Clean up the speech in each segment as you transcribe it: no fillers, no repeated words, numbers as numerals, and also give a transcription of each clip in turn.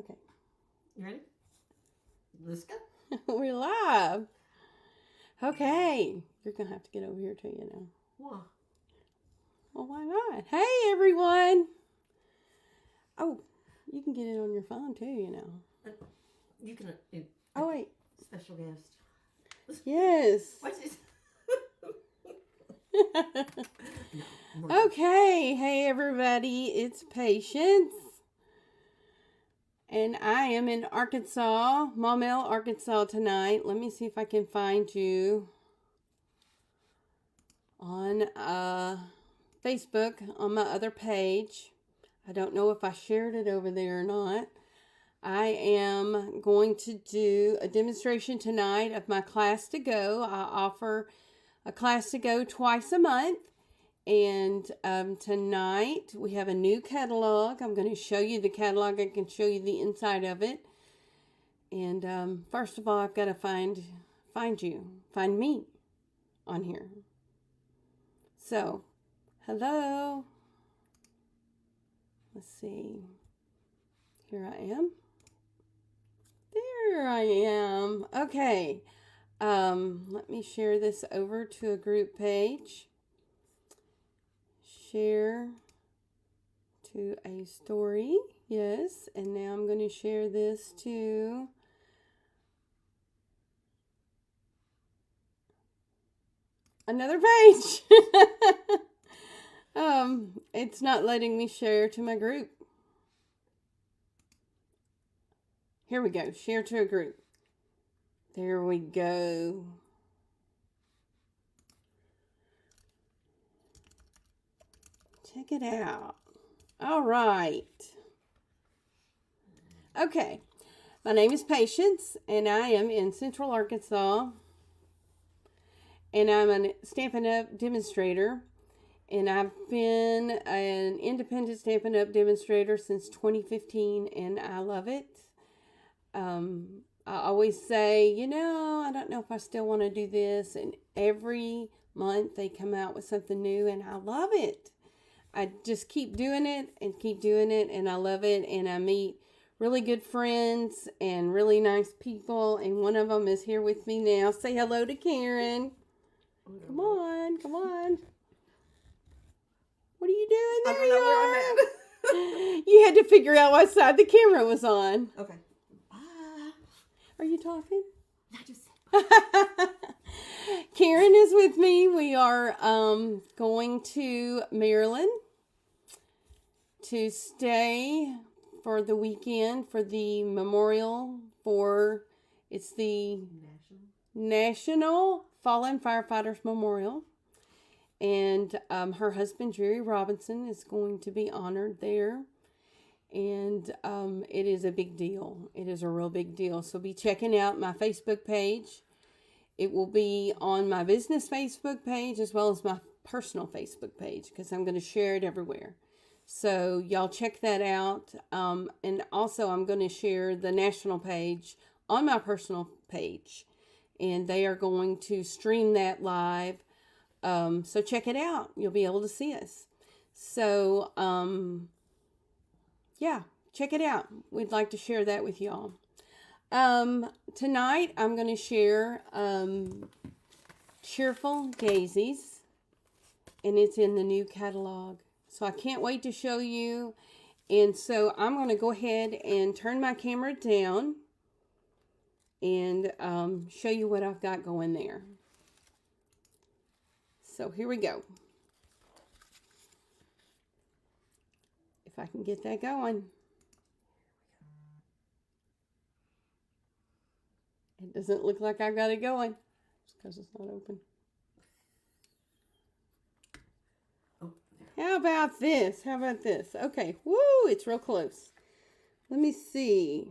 Okay. You ready? Let's go. We're live. Okay. You're going to have to get over here too, you know. Why? Well, why not? Hey, everyone. Oh, you can get it on your phone too, you know. You can... Oh, wait. Special guest. Yes. What's this? Okay. Hey, everybody. It's Patience. And I am in Arkansas, Maumelle, Arkansas tonight. Let me see if I can find you on Facebook on my other page. I don't know if I shared it over there or not. I am going to do a demonstration tonight of my class to go. I offer a class to go twice a month. And tonight we have a new catalog. I'm going to show you the catalog. I can show you the inside of it. And first of all, I've got to find me on here. So, hello. Let's see. Here I am. There I am. Okay. Let me share this over to a group page. Share to a story. Yes. And now I'm going to share this to another page. It's not letting me share to my group. Here we go. Share to a group. There we go. Check it out. All right. Okay. My name is Patience, and I am in Central Arkansas. And I'm a Stampin' Up! Demonstrator. And I've been an independent Stampin' Up! Demonstrator since 2015, and I love it. I always say, I don't know if I still want to do this. And every month they come out with something new, and I love it. I just keep doing it, and I love it. And I meet really good friends and really nice people. And one of them is here with me now. Say hello to Karen. Come on. What are you doing? There you are. You had to figure out what side the camera was on. Okay. Are you talking? I just said Karen is with me. We are going to Maryland to stay for the weekend for the memorial it's the National Fallen Firefighters Memorial. And her husband, Jerry Robinson, is going to be honored there. And it is a big deal. It is a real big deal. So be checking out my Facebook page. It will be on my business Facebook page as well as my personal Facebook page because I'm going to share it everywhere. So y'all check that out. And also I'm going to share the national page on my personal page. And they are going to stream that live. So check it out. You'll be able to see us. So, yeah, check it out. We'd like to share that with y'all. Tonight I'm going to share Cheerful Daisies, and it's in the new catalog. So I can't wait to show you. And so I'm going to go ahead and turn my camera down and show you what I've got going there. So here we go. If I can get that going. It doesn't look like I've got it going. It's because it's not open. How about this? Okay. Woo, it's real close. Let me see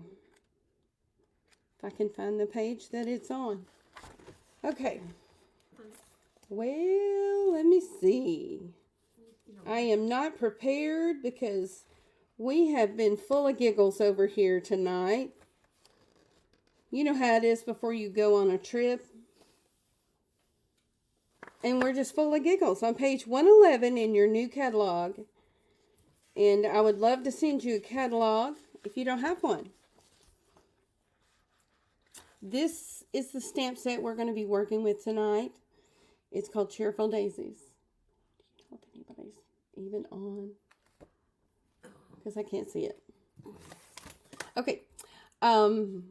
if I can find the page that it's on. Okay. Well, let me see. I am not prepared because we have been full of giggles over here tonight. You know how it is before you go on a trip. And we're just full of giggles on page 111 in your new catalog. And I would love to send you a catalog if you don't have one. This is the stamp set we're going to be working with tonight. It's called Cheerful Daisies. Do you know if anybody's even on? Because I can't see it. Okay. I'm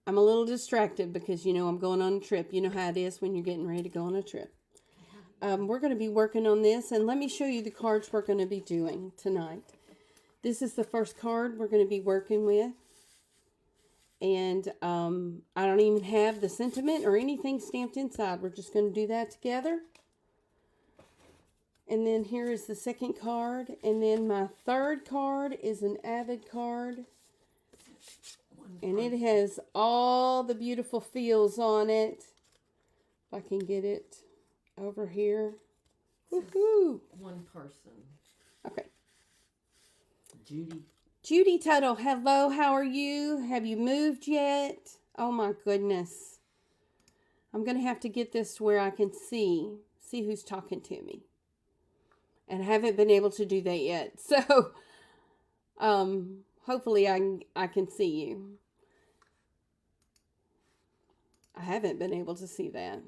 a little distracted because, you know, I'm going on a trip. You know how it is when you're getting ready to go on a trip. We're going to be working on this, and let me show you the cards we're going to be doing tonight. This is the first card we're going to be working with. And I don't even have the sentiment or anything stamped inside. We're just going to do that together. And then here is the second card. And then my third card is an Avid card. And it has all the beautiful feels on it. If I can get it over here. Woohoo! One person. Okay. Judy Tuttle, hello, how are you? Have you moved yet? Oh my goodness. I'm going to have to get this to where I can see who's talking to me. And I haven't been able to do that yet. So, hopefully I can see you. I haven't been able to see that.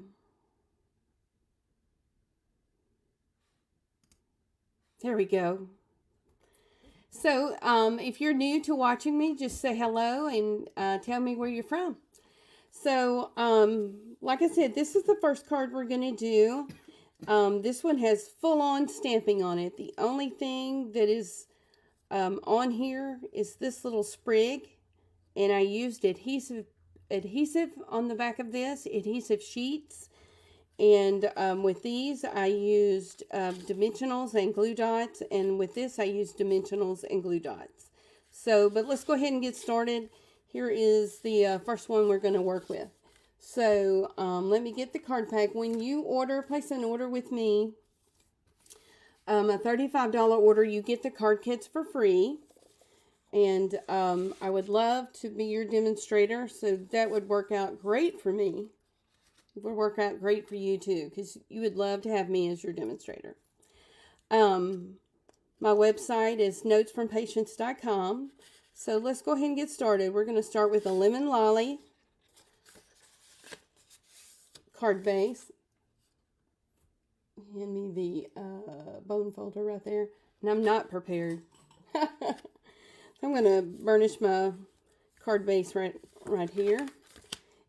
There we go. So, if you're new to watching me, just say hello and tell me where you're from. So, like I said, this is the first card we're going to do. This one has full-on stamping on it. The only thing that is on here is this little sprig. And I used adhesive on the back of this, adhesive sheets. And with these, I used dimensionals and glue dots. And with this, I used dimensionals and glue dots. So, but let's go ahead and get started. Here is the first one we're going to work with. So, let me get the card pack. When you place an order with me, a $35 order, you get the card kits for free. And I would love to be your demonstrator. So that would work out great for me. It would work out great for you too, because you would love to have me as your demonstrator. My website is notesfrompatience.com. So let's go ahead and get started. We're going to start with a Lemon Lolly card base. Hand me the bone folder right there. And I'm not prepared. So I'm going to burnish my card base right here.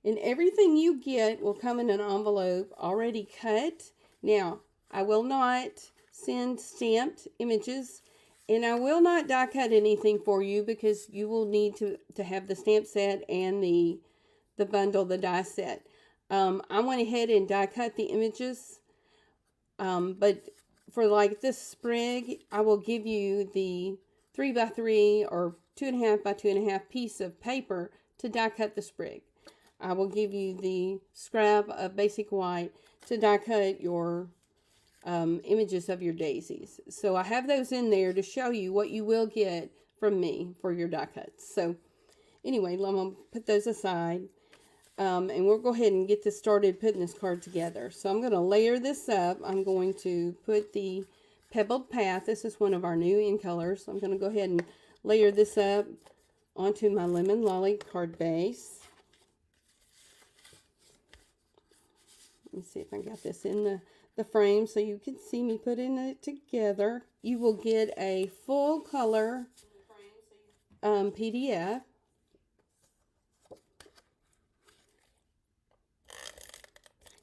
And everything you get will come in an envelope already cut. Now, I will not send stamped images, and I will not die cut anything for you because you will need to have the stamp set and the bundle, the die set. I went ahead and die cut the images, but for like this sprig, I will give you the 3x3 or 2.5 by 2.5 piece of paper to die cut the sprig. I will give you the scrap of basic white to die cut your images of your daisies. So I have those in there to show you what you will get from me for your die cuts. So anyway, I'm going to put those aside. And we'll go ahead and get this started putting this card together. So I'm going to layer this up. I'm going to put the Pebbled Path. This is one of our new in colors. I'm going to go ahead and layer this up onto my Lemon Lolly card base. Let me see if I got this in the frame so you can see me putting it together. You will get a full color PDF.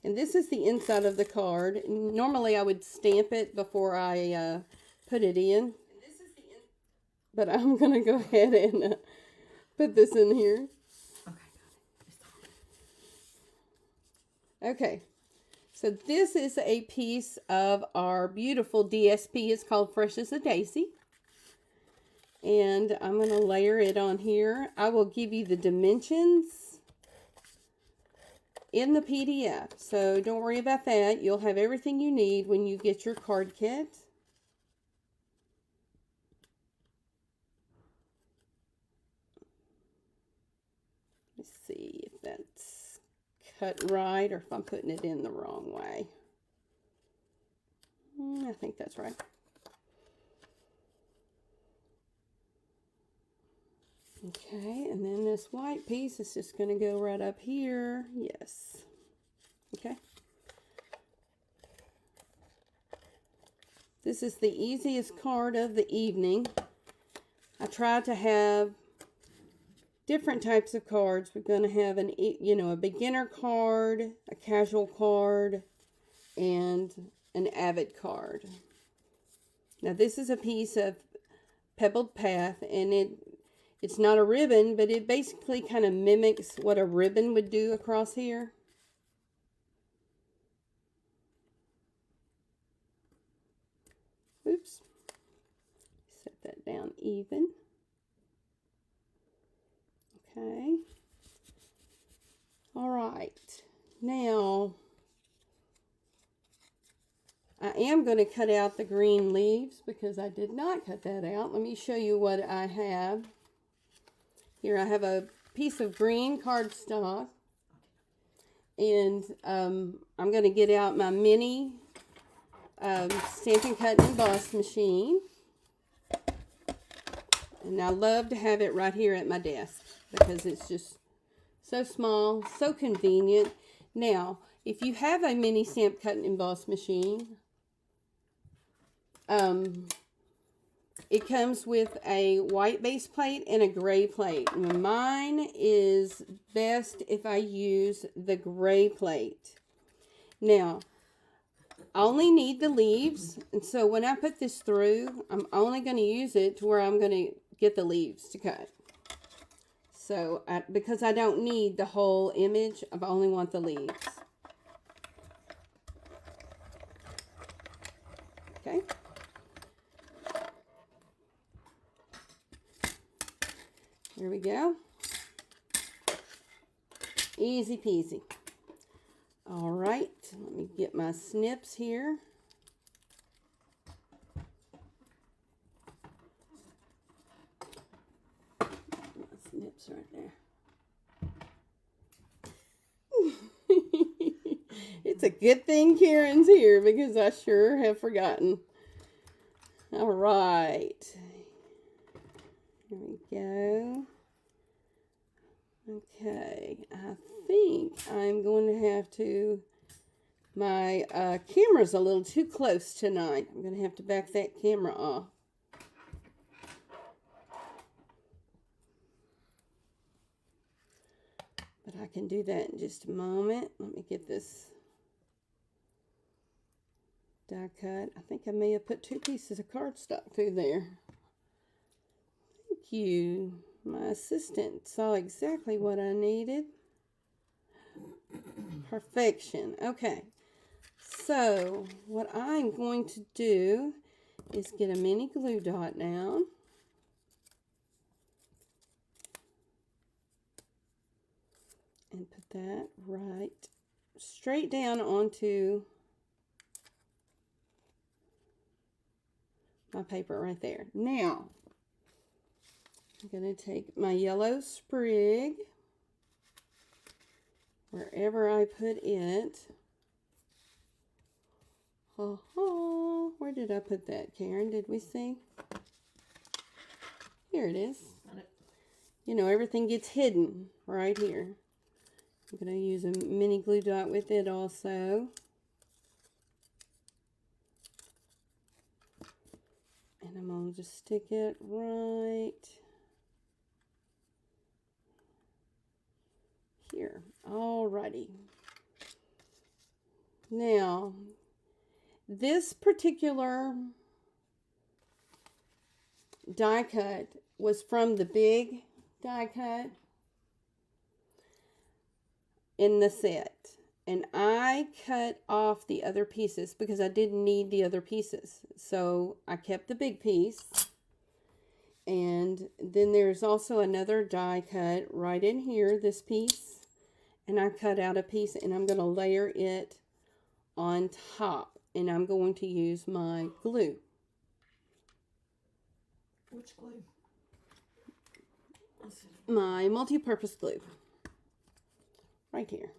And this is the inside of the card. Normally I would stamp it before I put it in. But I'm going to go ahead and put this in here. Okay. So this is a piece of our beautiful DSP. It's called Fresh as a Daisy. And I'm going to layer it on here. I will give you the dimensions in the PDF. So don't worry about that. You'll have everything you need when you get your card kit. Let's see if that's cut right or if I'm putting it in the wrong way. I think that's right. Okay, and then this white piece is just going to go right up here. Yes. Okay. This is the easiest card of the evening. I tried to have different types of cards. We're going to have a beginner card, a casual card, and an avid card. Now this is a piece of pebbled path, and it's not a ribbon, but it basically kind of mimics what a ribbon would do across here. Oops. Set that down even. Okay. All right. Now, I am going to cut out the green leaves because I did not cut that out. Let me show you what I have. Here I have a piece of green cardstock, and I'm going to get out my mini Stampin' Cut and Emboss machine. And I love to have it right here at my desk because it's just so small, so convenient. Now, if you have a mini Stamp Cut and Emboss machine, it comes with a white base plate and a gray plate. Mine is best if I use the gray plate. Now, I only need the leaves, and so when I put this through, I'm only going to use it to where I'm going to get the leaves to cut. So, because I don't need the whole image, I only want the leaves. Okay. Here we go. Easy peasy. All right, let me get my snips here. My snips right there. It's a good thing Karen's here because I sure have forgotten. All right. Here we go. Okay, I think I'm going to have to, my camera's a little too close tonight. I'm going to have to back that camera off. But I can do that in just a moment. Let me get this die cut. I think I may have put 2 pieces of cardstock through there. Thank you. My assistant saw exactly what I needed. Perfection. Okay. So, what I'm going to do is get a mini glue dot now. And put that right straight down onto my paper right there. Now, I'm going to take my yellow sprig, wherever I put it. Oh, where did I put that, Karen? Did we see? Here it is. You know, everything gets hidden right here. I'm going to use a mini glue dot with it also. And I'm going to just stick it right here. Alrighty. Now, this particular die cut was from the big die cut in the set. And I cut off the other pieces because I didn't need the other pieces. So I kept the big piece. And then there's also another die cut right in here, this piece. And I cut out a piece and I'm going to layer it on top. And I'm going to use my glue. Which glue? My multi-purpose glue. Right here.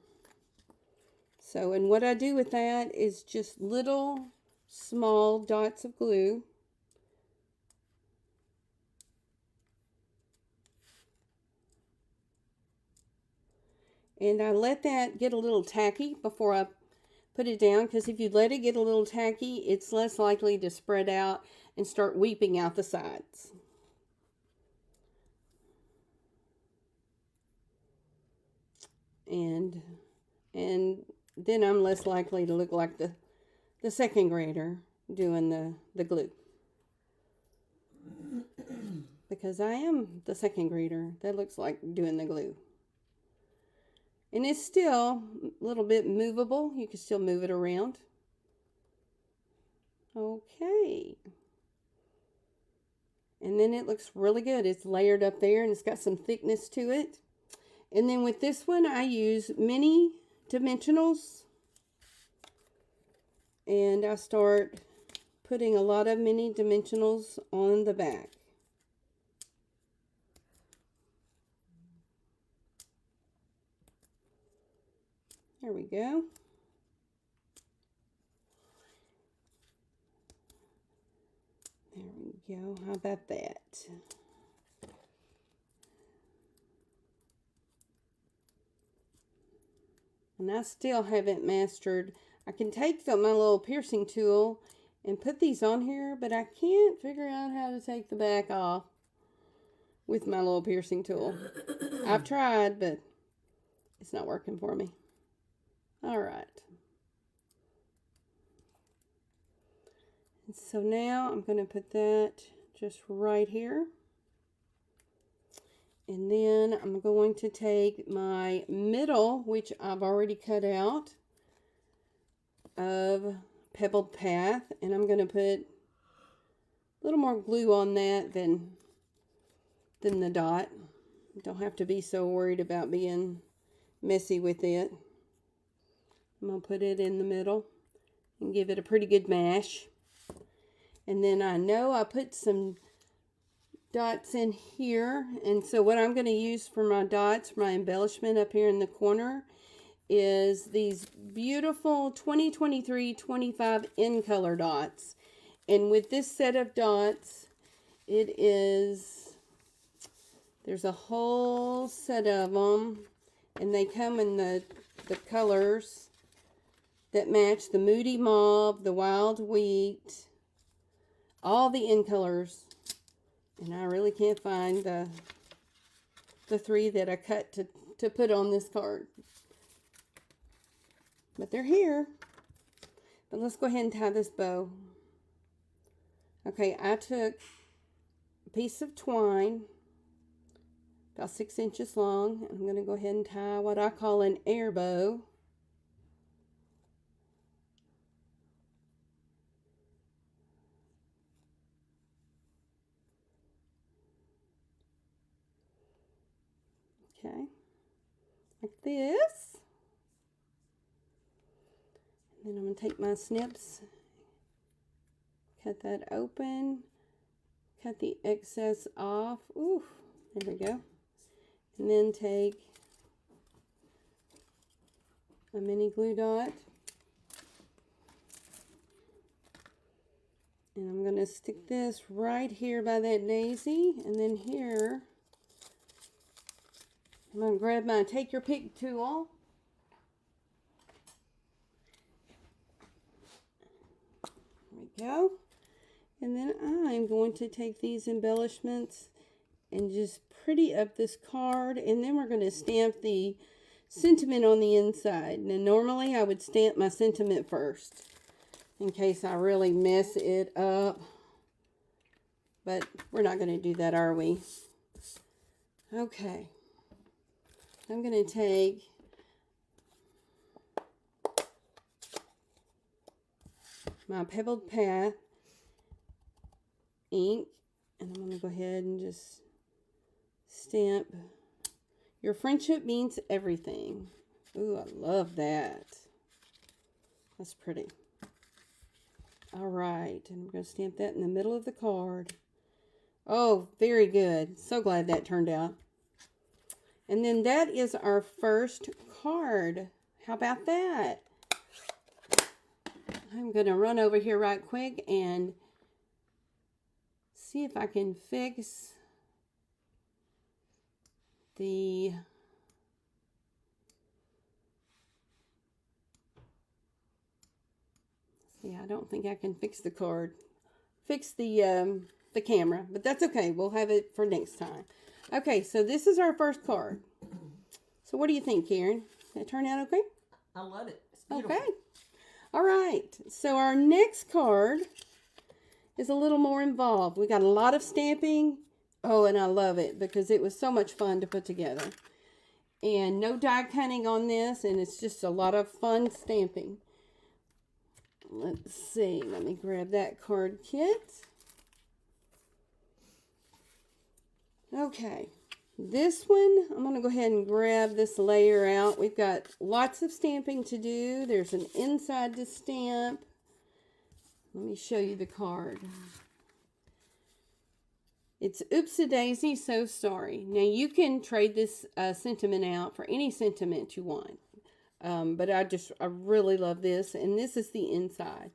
So, and what I do with that is just little small dots of glue. And I let that get a little tacky before I put it down, because if you let it get a little tacky, it's less likely to spread out and start weeping out the sides. And then I'm less likely to look like the second grader doing the glue. Because I am the second grader that looks like doing the glue. And it's still a little bit movable. You can still move it around. Okay. And then it looks really good. It's layered up there and it's got some thickness to it. And then with this one, I use mini dimensionals. And I start putting a lot of mini dimensionals on the back. There we go. There we go. How about that? And I still haven't mastered. I can take my little piercing tool and put these on here, but I can't figure out how to take the back off with my little piercing tool. I've tried, but it's not working for me. All right. And so now I'm going to put that just right here. And then I'm going to take my middle, which I've already cut out, of Pebbled Path, and I'm going to put a little more glue on that than the dot. Don't have to be so worried about being messy with it. I'm going to put it in the middle and give it a pretty good mash. And then I know I put some dots in here, and so what I'm going to use for my dots, my embellishment up here in the corner, is these beautiful 2023-25 in color dots. And with this set of dots, there's a whole set of them, and they come in the colors that match: the Moody Mauve, the Wild Wheat, all the in colors. And I really can't find the three that I cut to put on this card. But they're here. But let's go ahead and tie this bow. Okay, I took a piece of twine, about 6 inches long. I'm going to go ahead and tie what I call an air bow. Okay, like this. And then I'm going to take my snips, cut that open, cut the excess off. Ooh, there we go. And then take a mini glue dot. And I'm going to stick this right here by that daisy. And then here, I'm going to grab my Take Your Pick tool. There we go. And then I'm going to take these embellishments and just pretty up this card. And then we're going to stamp the sentiment on the inside. Now normally I would stamp my sentiment first, in case I really mess it up. But we're not going to do that, are we? Okay. I'm going to take my Pebbled Path ink, and I'm going to go ahead and just stamp "Your friendship means everything." Ooh, I love that. That's pretty. All right, and I'm going to stamp that in the middle of the card. Oh, very good. So glad that turned out. And then that is our first card. How about that? I'm going to run over here right quick and see if I can fix the don't think I can fix the card. Fix the camera, but that's okay. We'll have it for next time. Okay, so this is our first card. So what do you think, Karen? Did it turn out okay? I love it. It's beautiful. Okay. All right. So our next card is a little more involved. We got a lot of stamping. Oh, and I love it because it was so much fun to put together. And no die cutting on this, and it's just a lot of fun stamping. Let's see. Let me grab that card kit. Okay. This one, I'm going to go ahead and grab this layer out. We've got lots of stamping to do. There's an inside to stamp. Let me show you the card. It's Oops-a-daisy, so sorry. Now you can trade this sentiment out for any sentiment you want. But I really love this. And this is the inside.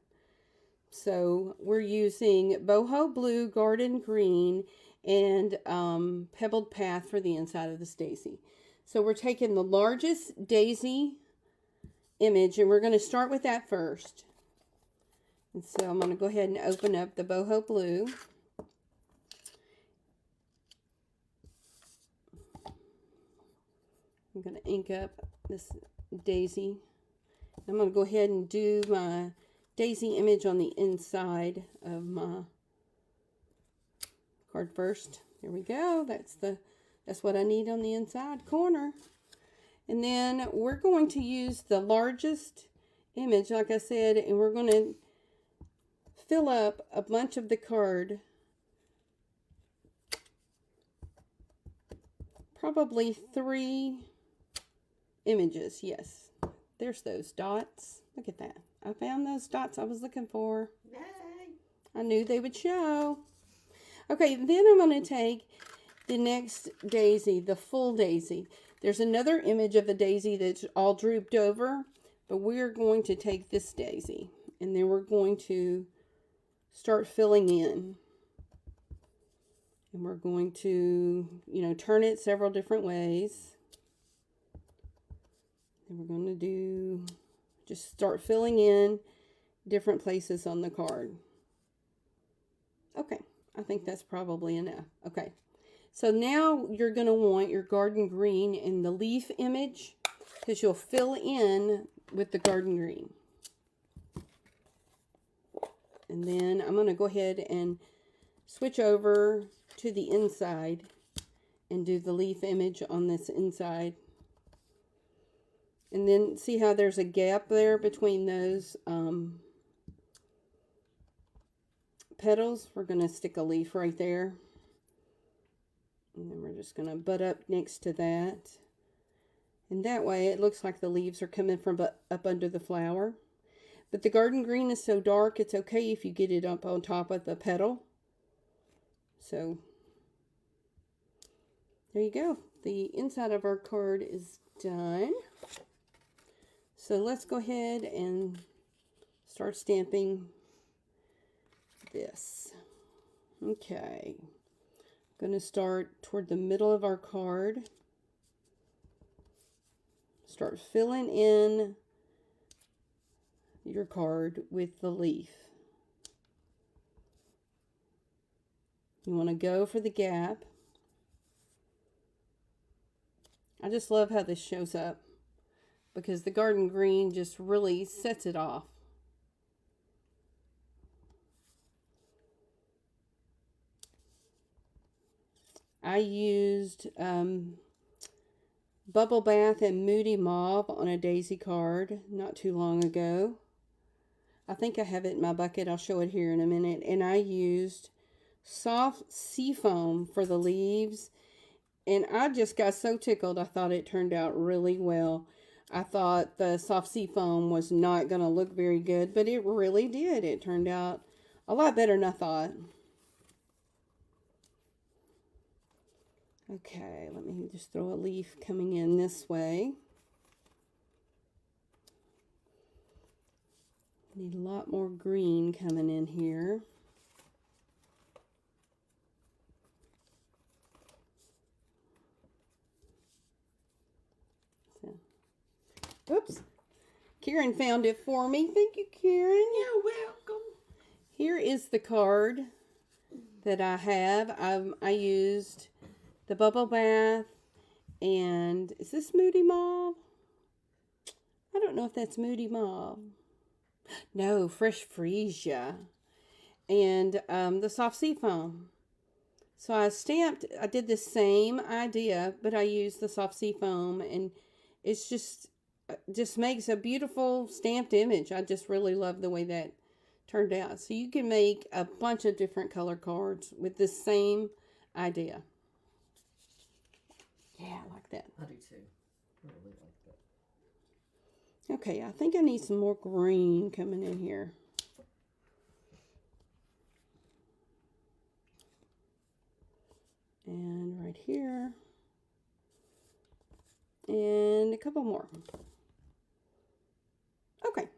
So we're using boho blue, garden green, and pebbled path for the inside of this daisy. So we're taking the largest daisy image, and we're going to start with that first. And so I'm going to go ahead and open up the boho blue. I'm going to ink up this daisy. I'm going to go ahead and do my daisy image on the inside of my card first. There we go. That's what I need on the inside corner. And then we're going to use the largest image, like I said, and we're going to fill up a bunch of the card. Probably 3 images. Yes. There's those dots. Look at that. I found those dots I was looking for. Yay. I knew they would show. Okay, then I'm going to take the next daisy, the full daisy. There's another image of the daisy that's all drooped over, but we're going to take this daisy, and then we're going to start filling in. And we're going to, turn it several different ways. And we're going to just start filling in different places on the card. Okay. I think that's probably enough. Okay, so now you're going to want your garden green in the leaf image because you'll fill in with the garden green. And then I'm going to go ahead and switch over to the inside and do the leaf image on this inside. And then see how there's a gap there between those petals. We're going to stick a leaf right there, and then we're just going to butt up next to that, and that way it looks like the leaves are coming from up under the flower. But the garden green is so dark, it's okay if you get it up on top of the petal. So there you go. The inside of our card is done. So let's go ahead and start stamping this. Okay, I'm going to start toward the middle of our card. Start filling in your card with the leaf. You want to go for the gap. I just love how this shows up because the garden green just really sets it off. I used Bubble Bath and Moody Mauve on a daisy card not too long ago. I think I have it in my bucket. I'll show it here in a minute. And I used soft seafoam for the leaves. And I just got so tickled. I thought it turned out really well. I thought the soft seafoam was not going to look very good, but it really did. It turned out a lot better than I thought. Okay, let me just throw a leaf coming in this way. Need a lot more green coming in here. So, oops. Karen found it for me. Thank you, Karen. You're welcome. here is the card that I have. I used the Bubble Bath, and is this Moody Mauve? I don't know if that's Moody Mauve. No, Fresh Freesia. And the Soft Sea Foam. So I did the same idea, but I used the Soft Sea Foam, and it's just makes a beautiful stamped image. I just really love the way that turned out. So you can make a bunch of different color cards with the same idea. Yeah, I like that. I do too. I really like that. Okay, I think I need some more green coming in here. And right here. And a couple more. Okay.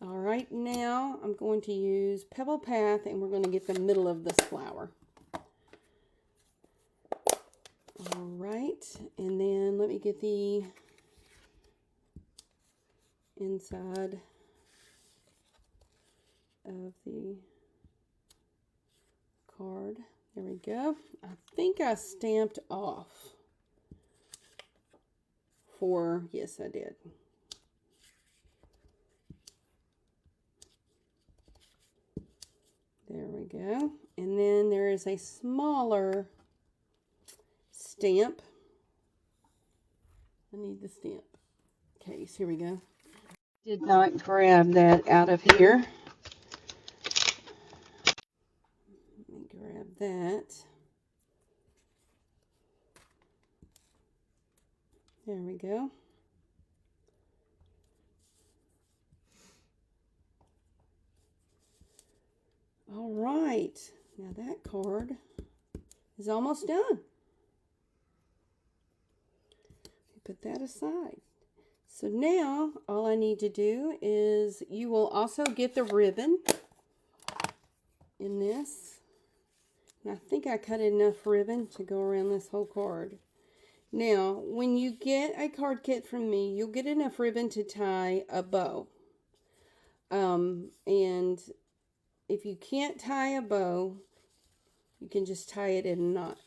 All right, now I'm going to use Pebble Path, and we're going to get the middle of this flower. All right, and then let me get the inside of the card. There we go. I think I stamped off yes, I did. There we go. And then there is a smaller stamp. I need the stamp case. Here we go. Did not grab that out of here. Let me grab that. There we go. All right. Now that card is almost done. Put that aside. So now all I need to do is you will also get the ribbon in this. And I think I cut enough ribbon to go around this whole card. Now, when you get a card kit from me, you'll get enough ribbon to tie a bow. And if you can't tie a bow, you can just tie it in a knot.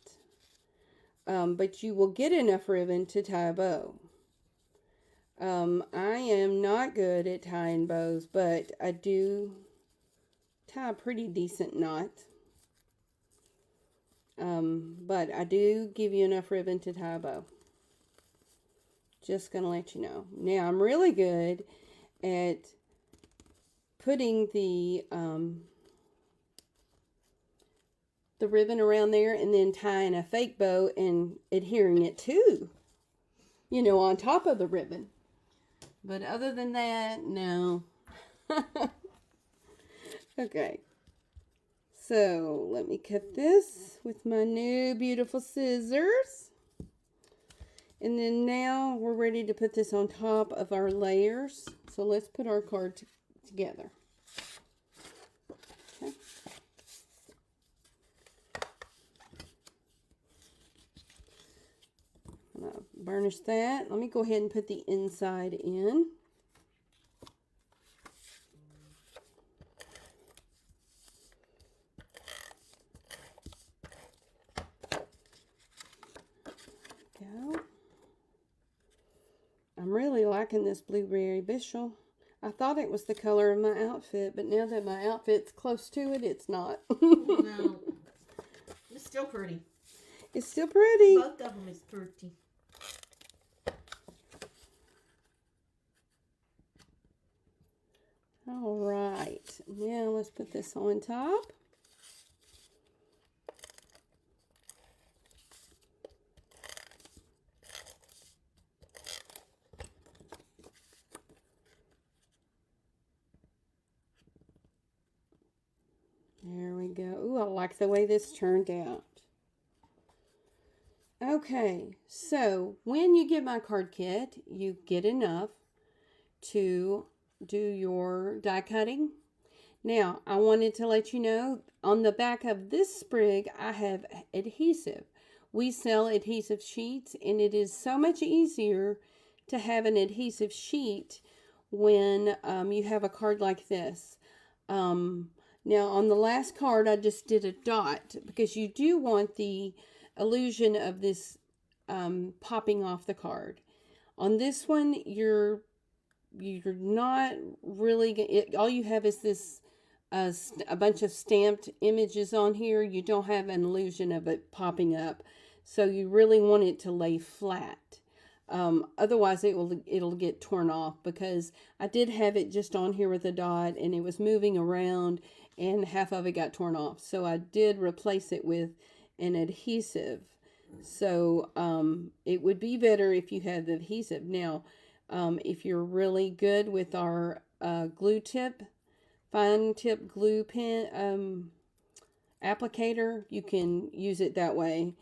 But you will get enough ribbon to tie a bow. I am not good at tying bows, but I do tie a pretty decent knot. But I do give you enough ribbon to tie a bow. Just gonna let you know. Now, I'm really good at putting the ribbon around there and then tying a fake bow and adhering it to, on top of the ribbon. But other than that, no. Okay. So let me cut this with my new beautiful scissors. And then now we're ready to put this on top of our layers. So let's put our card together. Okay. I'm going to burnish that. Let me go ahead and put the inside in. I'm really liking this blueberry bushel. I thought it was the color of my outfit, but now that my outfit's close to it, it's not. No. It's still pretty. It's still pretty. Both of them is pretty. All right. Now let's put this on top. There we go. Ooh, I like the way this turned out. Okay, so when you get my card kit, you get enough to do your die cutting. Now, I wanted to let you know, on the back of this sprig, I have adhesive. We sell adhesive sheets, and it is so much easier to have an adhesive sheet when you have a card like this. Now on the last card I just did a dot because you do want the illusion of this popping off the card. On this one you're not really, all you have is this a bunch of stamped images on here. You don't have an illusion of it popping up, so you really want it to lay flat. Otherwise it'll get torn off, because I did have it just on here with a dot and it was moving around and half of it got torn off, so I did replace it with an adhesive. So it would be better if you had the adhesive. Now if you're really good with our glue tip, fine tip glue pen applicator, you can use it that way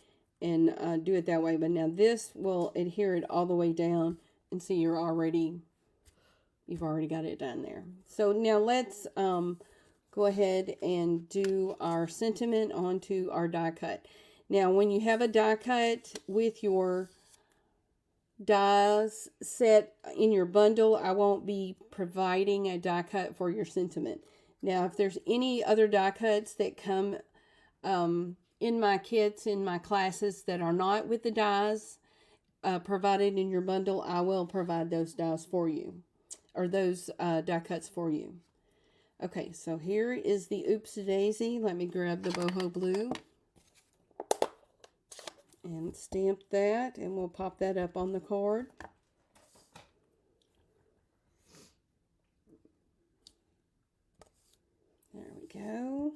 and do it that way. But now this will adhere it all the way down, and see you've already got it done there. So now let's go ahead and do our sentiment onto our die cut. Now when you have a die cut with your dies set in your bundle, I won't be providing a die cut for your sentiment. Now if there's any other die cuts that come in my kits, in my classes, that are not with the dies provided in your bundle, I will provide those dies for you, or those die cuts for you. Okay, so here is the Oopsie Daisy. Let me grab the boho blue and stamp that, and we'll pop that up on the card. There we go.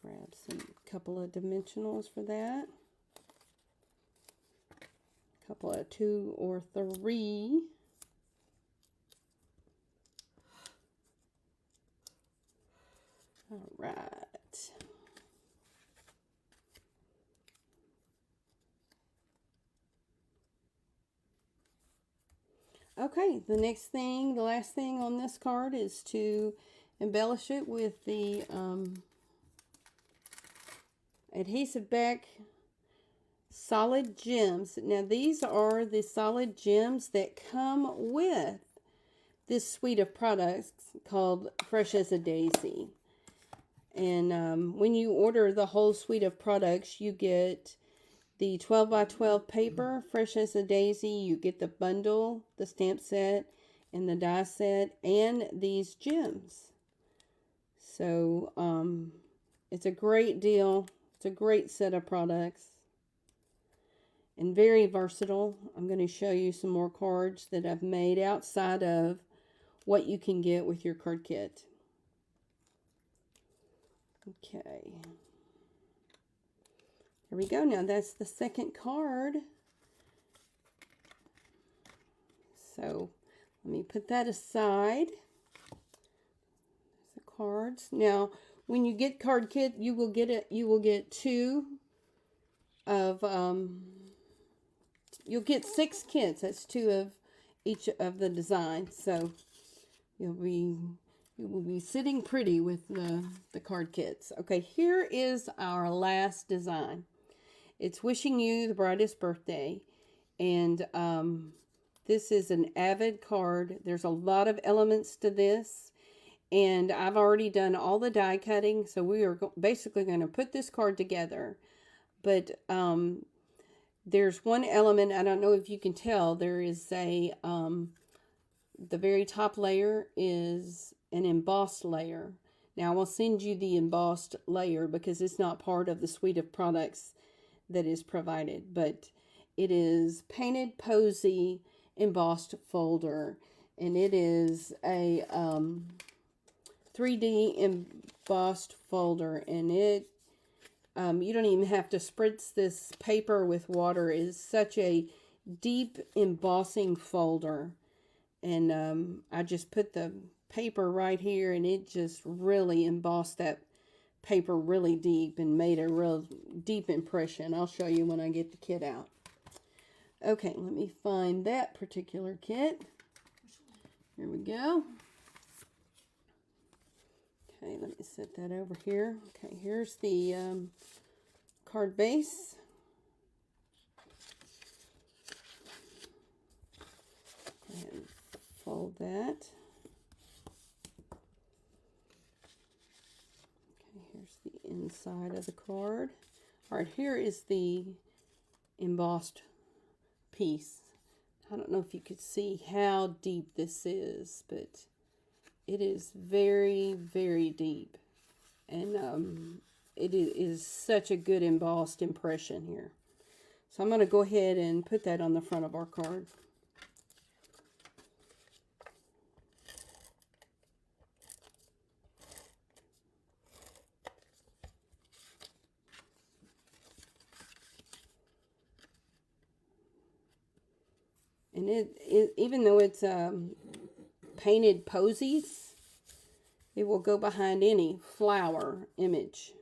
Grab some couple of dimensionals for that. Couple of 2 or 3. All right. Okay, the last thing on this card is to embellish it with the Adhesive-backed Solid Gems. Now these are the solid gems that come with this suite of products called Fresh as a Daisy. And when you order the whole suite of products, you get the 12 by 12 paper, Fresh as a Daisy. You get the bundle, the stamp set, and the die set, and these gems. So it's a great deal. It's a great set of products and very versatile. I'm going to show you some more cards that I've made outside of what you can get with your card kit. Okay. Here we go. Now that's the second card. So let me put that aside. There's the cards. Now when you get card kit, you will get 2 of you'll get 6 kits. That's 2 of each of the designs. So you will be sitting pretty with the card kits. Okay, here is our last design. It's wishing you the brightest birthday, and this is an avid card. There's a lot of elements to this, and I've already done all the die cutting, so we are basically going to put this card together. But there's one element, I don't know if you can tell, there is a the very top layer is an embossed layer. Now I will send you the embossed layer because it's not part of the suite of products that is provided, but it is Painted Posy embossed folder, and it is a 3D embossed folder, and it you don't even have to spritz this paper with water. It is such a deep embossing folder, and I just put the paper right here, and it just really embossed that paper really deep and made a real deep impression. I'll show you when I get the kit out. Okay, let me find that particular kit. Here we go. Okay, let me set that over here. Okay, here's the card base. And fold that. Okay, here's the inside of the card. All right, here is the embossed piece. I don't know if you could see how deep this is, but it is very, very deep. And it is such a good embossed impression here. So I'm going to go ahead and put that on the front of our card. And it even though it's painted posies, it will go behind any flower image,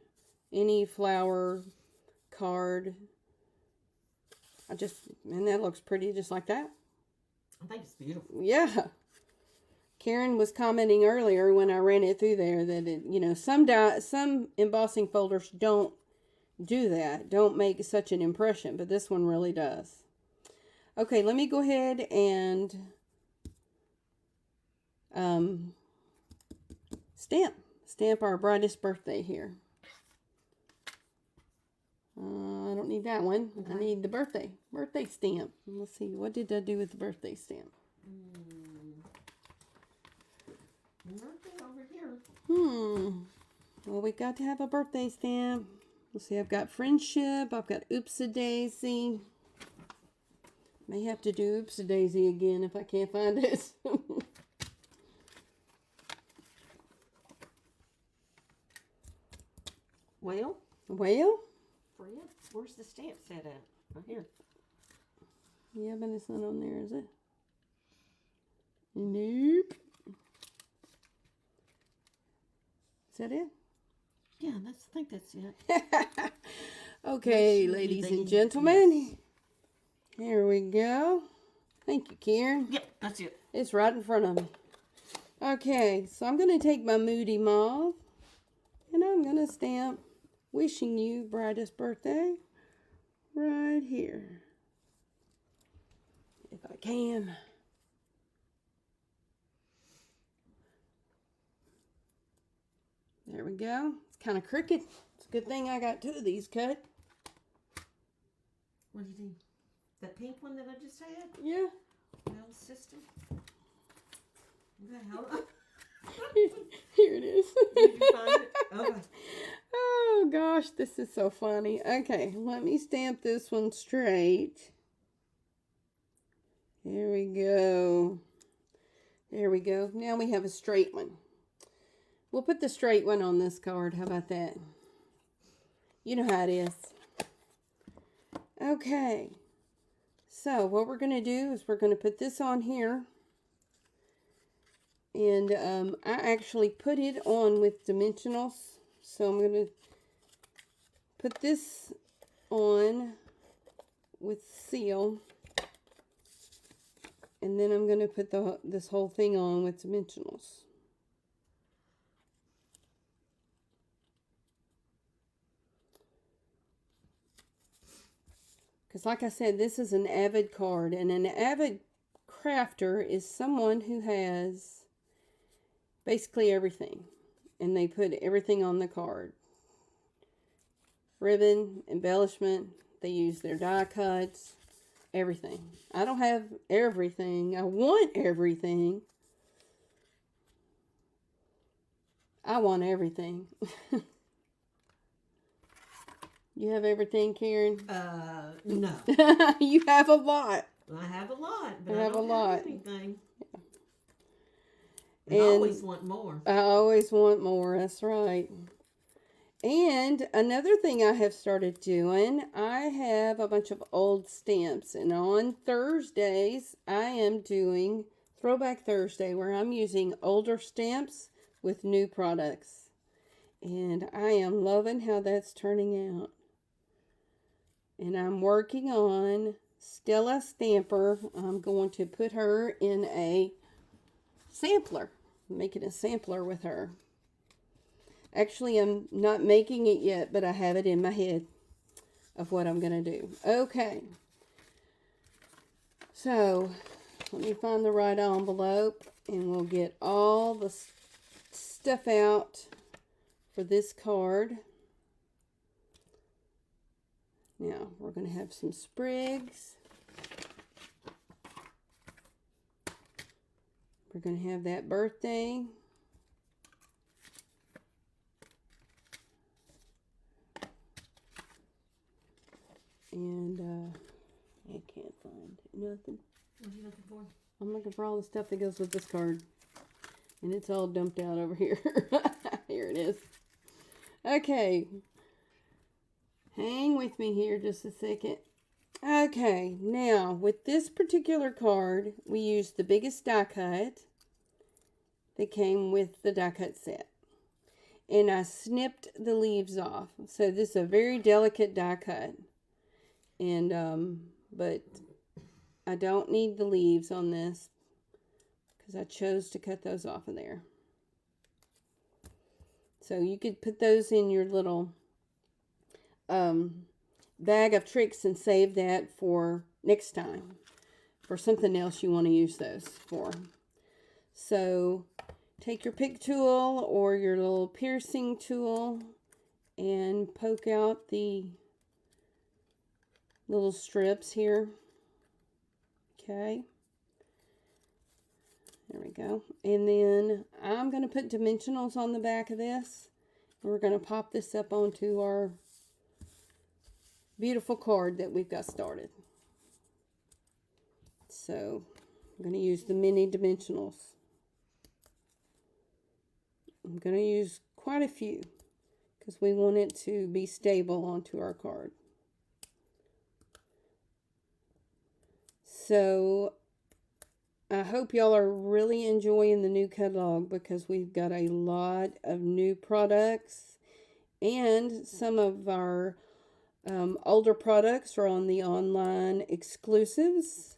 any flower card. And that looks pretty just like that. I think it's beautiful. Yeah. Karen was commenting earlier when I ran it through there that it, you know, some embossing folders don't do that, don't make such an impression, but this one really does. Okay, let me go ahead and stamp our brightest birthday here. I don't need that one. Okay. I need the birthday stamp. Let's see, what did I do with the birthday stamp? Birthday over here. Well, we got to have a birthday stamp. Let's see, I've got friendship. I've got Oops-a-Daisy. May have to do Oops-a-Daisy again if I can't find it. Well? Where's the stamp set at? Right here. Yeah, but it's not on there, is it? Nope. Is that it? Yeah, I think that's it. Okay, ladies and gentlemen. Yes. Here we go. Thank you, Karen. Yep, that's it. It's right in front of me. Okay, so I'm going to take my Moody Mauve and I'm going to stamp wishing you brightest birthday right here. If I can. There we go. It's kind of crooked. It's a good thing I got two of these cut. What do you do? That pink one that I just had? Yeah. My old system. Okay, hold on. Here it is. Did you find it? Okay. Oh gosh, this is so funny. Okay, let me stamp this one straight. Here we go. There we go. Now we have a straight one. We'll put the straight one on this card. How about that? You know how it is. Okay. So what we're going to do is we're going to put this on here. And I actually put it on with dimensionals. So I'm going to put this on with seal. And then I'm going to put this whole thing on with dimensionals. Because like I said, this is an avid card. And an avid crafter is someone who has basically everything. And they put everything on the card. Ribbon, embellishment, they use their die cuts, everything. I don't have everything. I want everything. I want everything. You have everything, Karen? No. You have a lot. I have a lot, but I don't have anything. Yeah. And I always want more. I always want more. That's right. And another thing I have started doing, I have a bunch of old stamps. And on Thursdays, I am doing Throwback Thursday, where I'm using older stamps with new products. And I am loving how that's turning out. And I'm working on Stella Stamper. I'm going to put her in a sampler. Making a sampler with her. Actually, I'm not making it yet, but I have it in my head of what I'm going to do. Okay. So, Let me find the right envelope and we'll get all the stuff out for this card. Now we're going to have some sprigs. We're going to have that birthday. And I can't find nothing. What are you looking for? I'm looking for all the stuff that goes with this card. And it's all dumped out over here. Here it is. Okay. Hang with me here just a second. Okay, now with this particular card, we used the biggest die cut that came with the die cut set. And I snipped the leaves off. So this is a very delicate die cut. And, but I don't need the leaves on this because I chose to cut those off of there. So you could put those in your little bag of tricks and save that for next time, for something else you want to use those for. So take your pick tool or your little piercing tool and poke out the little strips here. Okay, there we go. And then I'm going to put dimensionals on the back of this, and we're going to pop this up onto our beautiful card that we've got started. So I'm going to use the mini dimensionals. I'm going to use quite a few because we want it to be stable onto our card. So I hope y'all are really enjoying the new catalog because we've got a lot of new products, and some of our older products are on the online exclusives.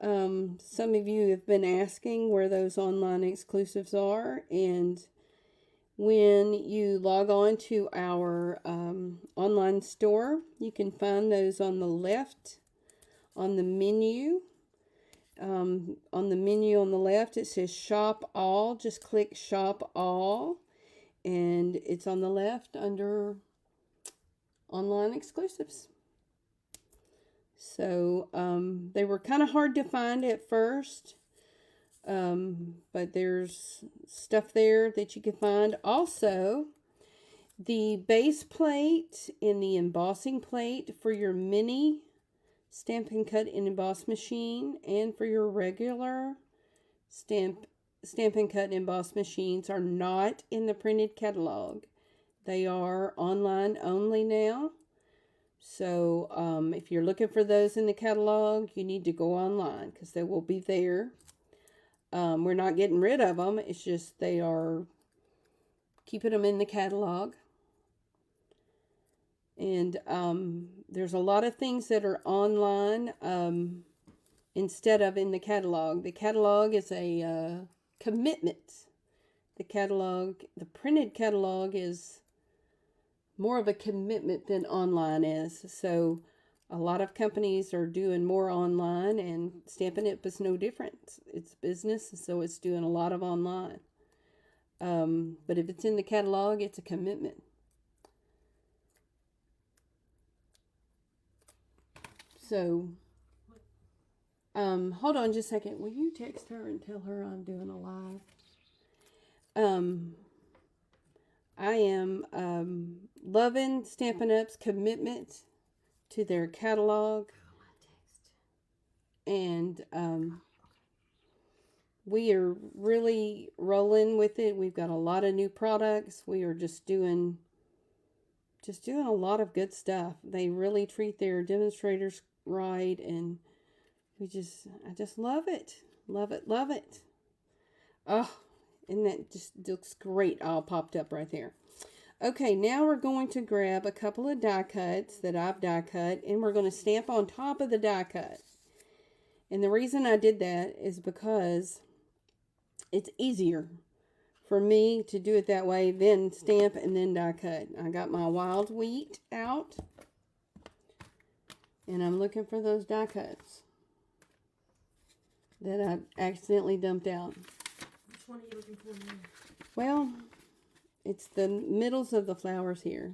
Some of you have been asking where those online exclusives are, and when you log on to our online store, you can find those on the left. On the menu, on the left, it says Shop All. Just click Shop All, and it's on the left under Online Exclusives. So they were kind of hard to find at first, but there's stuff there that you can find. Also, the base plate and the embossing plate for your mini Stamp and Cut and Emboss machine, and for your regular Stamp and Cut and Emboss machines are not in the printed catalog. They are online only now. So if you're looking for those in the catalog, you need to go online because they will be there. We're not getting rid of them. It's just they are keeping them in the catalog. And there's a lot of things that are online instead of in the catalog. The catalog is a commitment. The printed catalog is more of a commitment than online is. So a lot of companies are doing more online, and Stampin' Up! Is no different. It's business, so it's doing a lot of online. But if it's in the catalog, it's a commitment. So, hold on just a second. Will you text her and tell her I'm doing a live? I am loving Stampin' Up's commitment to their catalog. And we are really rolling with it. We've got a lot of new products. We are just doing a lot of good stuff. They really treat their demonstrators right, and I just love it. Love it, love it. Oh, and that just looks great all popped up right there. Okay, now we're going to grab a couple of die cuts that I've die cut, and we're going to stamp on top of the die cut. And the reason I did that is because it's easier for me to do it that way than stamp and then die cut. I got my wild wheat out, and I'm looking for those die cuts. that I accidentally dumped out. Which one are you looking for now? Well, it's the middles of the flowers here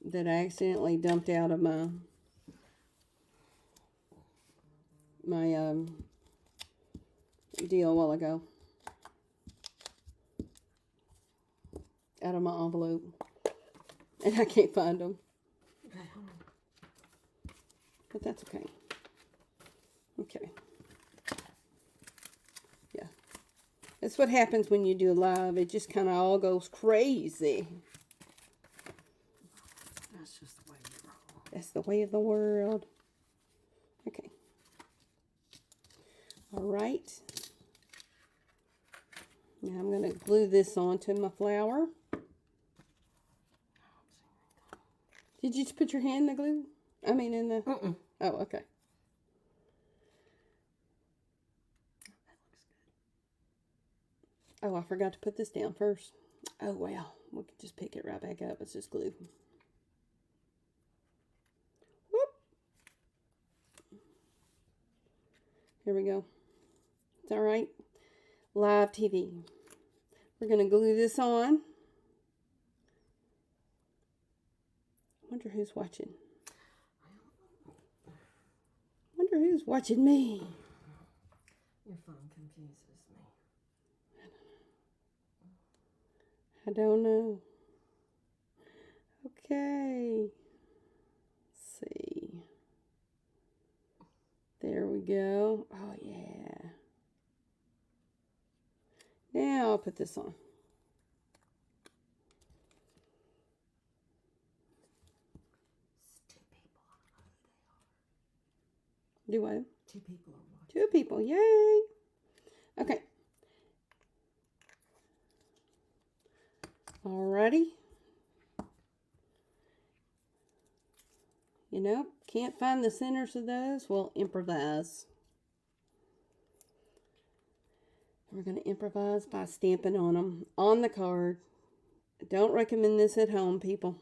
that I accidentally dumped out of my deal a while ago. Out of my envelope. And I can't find them. Okay, hold on. But that's okay. Okay. Yeah. That's what happens when you do live. It just kind of all goes crazy. That's just the way you roll. That's the way of the world. Okay. All right. Now I'm going to glue this onto my flower. Did you just put your hand in the glue? I mean in the... Mm-mm. Oh, okay. Oh, I forgot to put this down first. Oh, well. We can just pick it right back up. It's just glue. Whoop. Here we go. It's all right. Live TV. We're going to glue this on. Wonder who's watching. Wonder who's watching me. Your phone confuses me. I don't know. Okay. Let's see. There we go. Oh, yeah. Now I'll put this on. Do what? 2 people are watching. 2 people. Yay. Okay. Alrighty. You know, can't find the centers of those? We'll improvise. We're going to improvise by stamping on them on the card. Don't recommend this at home, people.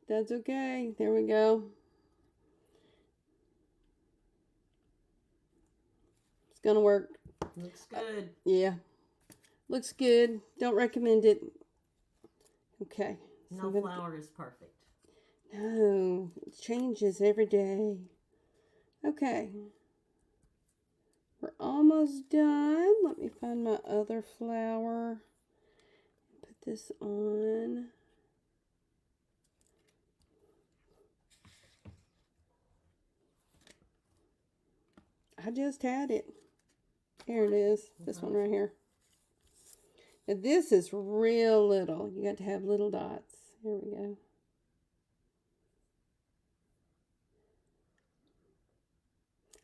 That's okay. There we go. It's going to work. Looks good. Yeah. Looks good. Don't recommend it. Okay. No flower is perfect. No. It changes every day. Okay. We're almost done. Let me find my other flower. Put this on. I just had it. Here it is. This one right here. Now this is real little. You got to have little dots. Here we go.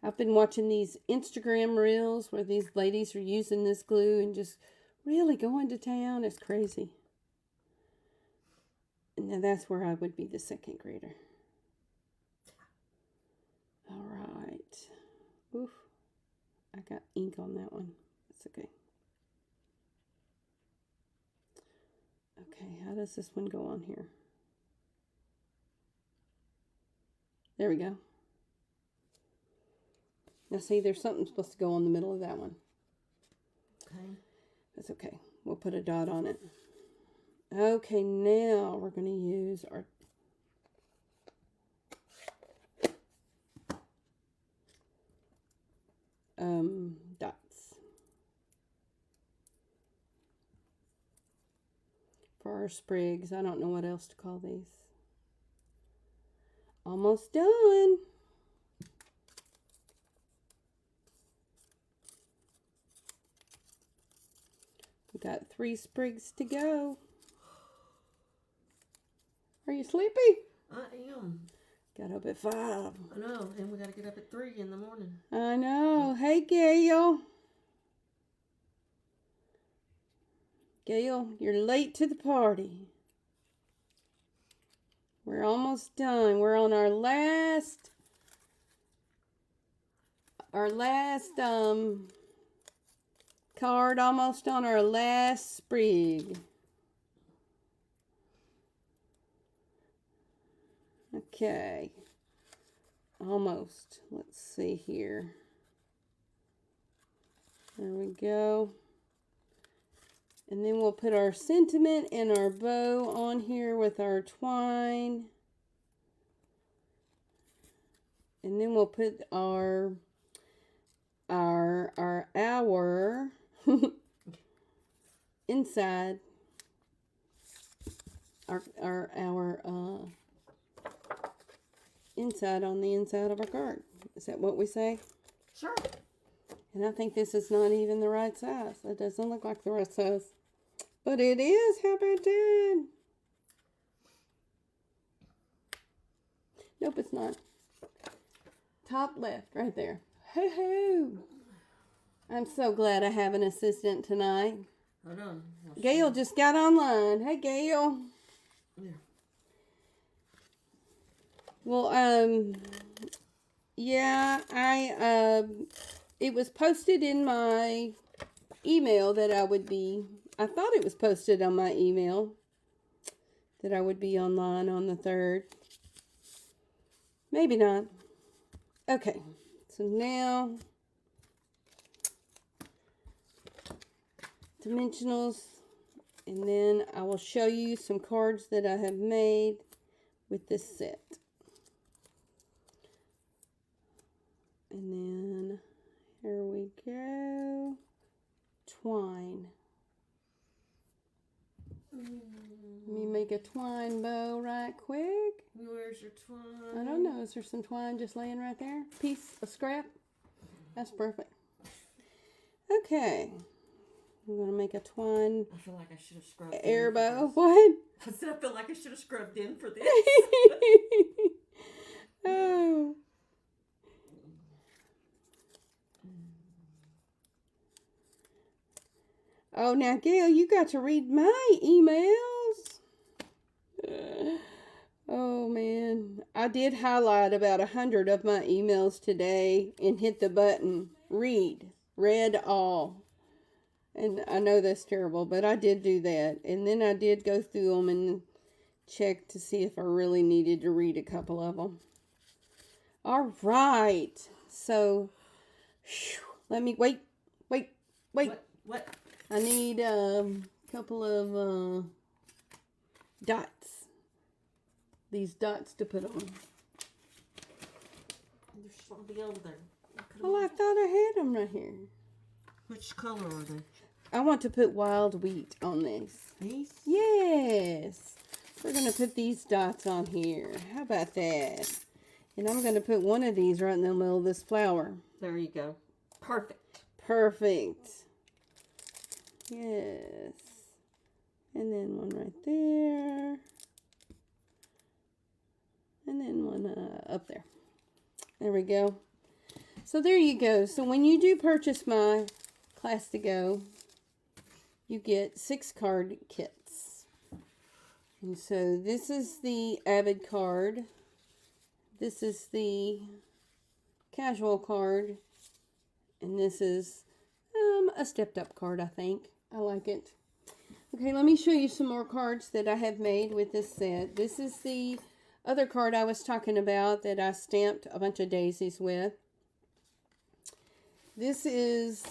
I've been watching these Instagram reels where these ladies are using this glue and just really going to town. It's crazy. And now that's where I would be the second grader. All right. Oof. I got ink on that one. That's okay. Okay, how does this one go on here? There we go. Now see, there's something supposed to go on the middle of that one. Okay. That's okay. We'll put a dot on it. Okay, now we're going to use our dots for our sprigs. I don't know what else to call these. Almost done. We got 3 sprigs to go. Are you sleepy? I am. Got up at 5. I know, and we got to get up at 3 in the morning. I know. Hey, Gail. Gail, you're late to the party. We're almost done. We're on our last card, almost on our last sprig. Okay. Almost. Let's see here. There we go. And then we'll put our sentiment and our bow on here with our twine. And then we'll put our inside our inside on the inside of our card. Is that what we say? Sure. And I think this is not even the right size. It doesn't look like the right size. But it is. How about that? Nope, it's not. Top left, right there. Hoo-hoo! I'm so glad I have an assistant tonight. Hold on. Gail just got online. Hey, Gail. Yeah. Well, yeah, it was posted in my email that I thought it was posted on my email that I would be online on the 3rd. Maybe not. Okay, so now dimensionals, and then I will show you some cards that I have made with this set. And then here we go. Twine. Let me make a twine bow right quick. Where's your twine? I don't know. Is there some twine just laying right there? Piece of scrap? That's perfect. Okay. I'm going to make a twine I feel like I should have scrubbed air in for bow. this. What? I said I feel like I should have scrubbed in for this. Oh. Oh, now, Gail, you got to read my emails. Oh, man. I did highlight about 100 of my emails today and hit the button, read, read all. And I know that's terrible, but I did do that. And then I did go through them and check to see if I really needed to read a couple of them. All right. So, let me, wait. What? I need a couple of dots. These dots to put on. They're supposed to be over there. Well, I thought I had them right here. Which color are they? I want to put wild wheat on this. These? Yes. We're going to put these dots on here. How about that? And I'm going to put one of these right in the middle of this flower. There you go. Perfect. Perfect. Yes. And then one right there. And then one up there. There we go. So there you go. So when you do purchase my Class to Go, you get 6 card kits. And so this is the Avid card. This is the casual card. And this is a stepped up card, I think. I like it. Okay, let me show you some more cards that I have made with this set. This is the other card I was talking about that I stamped a bunch of daisies with. This is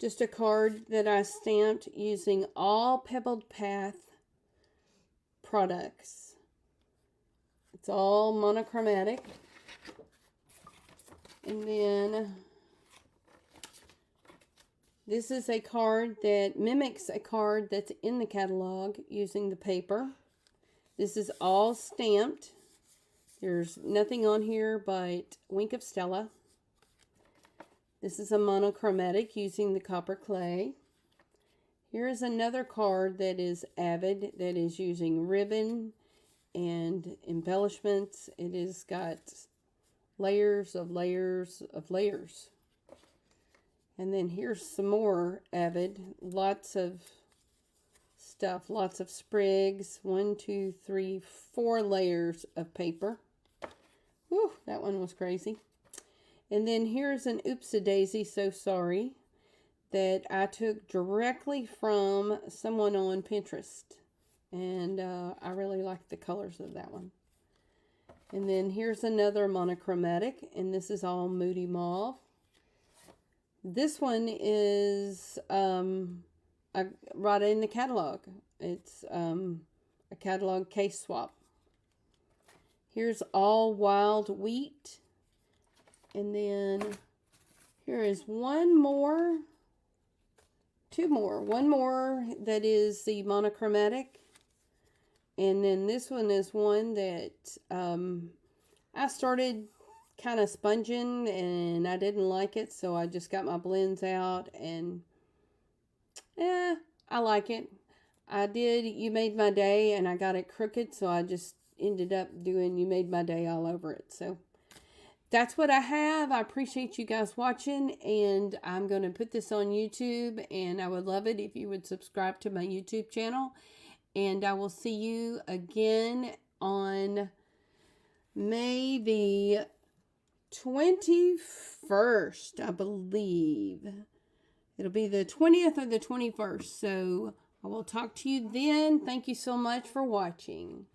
just a card that I stamped using all Pebbled Path products. It's all monochromatic. And then this is a card that mimics a card that's in the catalog using the paper. This is all stamped. There's nothing on here but Wink of Stella. This is a monochromatic using the copper clay. Here is another card that is Avid that is using ribbon and embellishments. It has got layers of layers of layers. And then here's some more Avid. Lots of stuff. Lots of sprigs. 1, 2, 3, 4 layers of paper. Whew, that one was crazy. And then here's an Oops-a-Daisy, So Sorry, that I took directly from someone on Pinterest. And I really like the colors of that one. And then here's another monochromatic, and this is all Moody Mauve. This one is right in the catalog. It's a catalog case swap. Here's all Wild Wheat. And then here is one more. Two more. One more that is the monochromatic. And then this one is one that I started kind of sponging and I didn't like it. So I just got my blends out and I like it. I did You Made My Day and I got it crooked. So I just ended up doing You Made My Day all over it. So that's what I have. I appreciate you guys watching, and I'm going to put this on YouTube, and I would love it if you would subscribe to my YouTube channel, and I will see you again on May the 21st, I believe. It'll be the 20th or the 21st, so I will talk to you then. Thank you so much for watching.